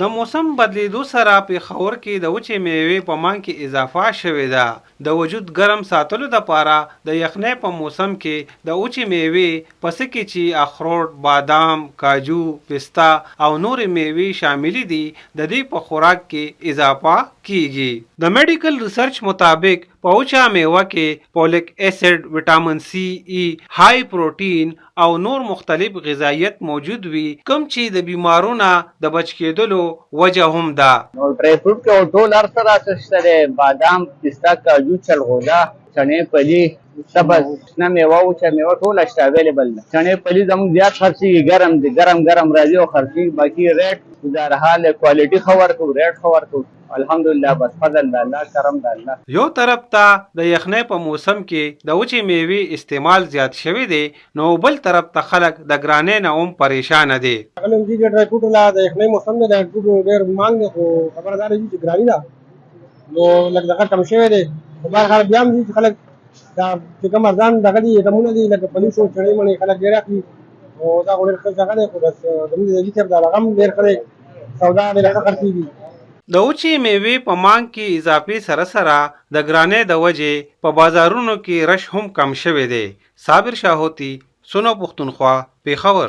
د موسم بدلیدو سره پېښور کې د وچې میوې په مانګ کې اضافه شوې ده. د وجود ګرم ساتلو دپاره د یخنۍ په موسم کې د وچې میوې په څه کې چې اخروټ، بادام، کاجو، پستا او نورې میوې شاملې دي د دې په خوراک کې اضافه کیږي. د میډیکل ریسرچ مطابق په وچه میوه کې فولیک اسید، وټامین سی، ای، های پروټین او نور مختلف غذایت موجود وي کوم چې د بیمارونو د بچ کېدلو وجه هم ده. نو ډرای فروټ کې ټول هر څه راته دی، بادام، پستا، کاجو، چلغوزه، چڼې پلي، سبز شنه میوه وچه میوه ټوله شته اویلیبل ده. چڼې پلي زموږ زیات خرڅېږي، ګرم دي، ګرم راځي او خرڅېږي. باقي ریټ بهرحال کوالټي ښه ورکوو، ریټ ښه ورکوو. الحمدلله، بس فضل د الله، کرم د الله. یو طرف ته د یخنۍ په موسم کې د وچې میوې استعمال زیات شوی دی، نو بل طرف ته خلک د ګرانۍ نه هم پریشانه دي. هغه هم دي چې ډرای فروټ لا د یخنۍ موسم دی، ډرای فروټ ډېر مانګ دی، خو خبره دا ده چې ګراني ده نو لږ دغه کم شوی دی. خو بهرحال بیا هم دي چې خلک دا چې کوم ارزان دغه دي ایټمونه دي لکه پلي شو، چڼې مڼې خلک ډېر اخلي او دا خو ډېر ښه څه دی. خو بس زموږ د علي صاحب دا هغه هم ډېر ښه دی، سودا ډېره ښه خرڅېږي. د وچې میوې په مانګ کې اضافې سره د ګرانۍ د وجې په بازارونو کې رش هم کم شوی دی. صابر شاهوتي، سنو پښتونخوا، پېښور.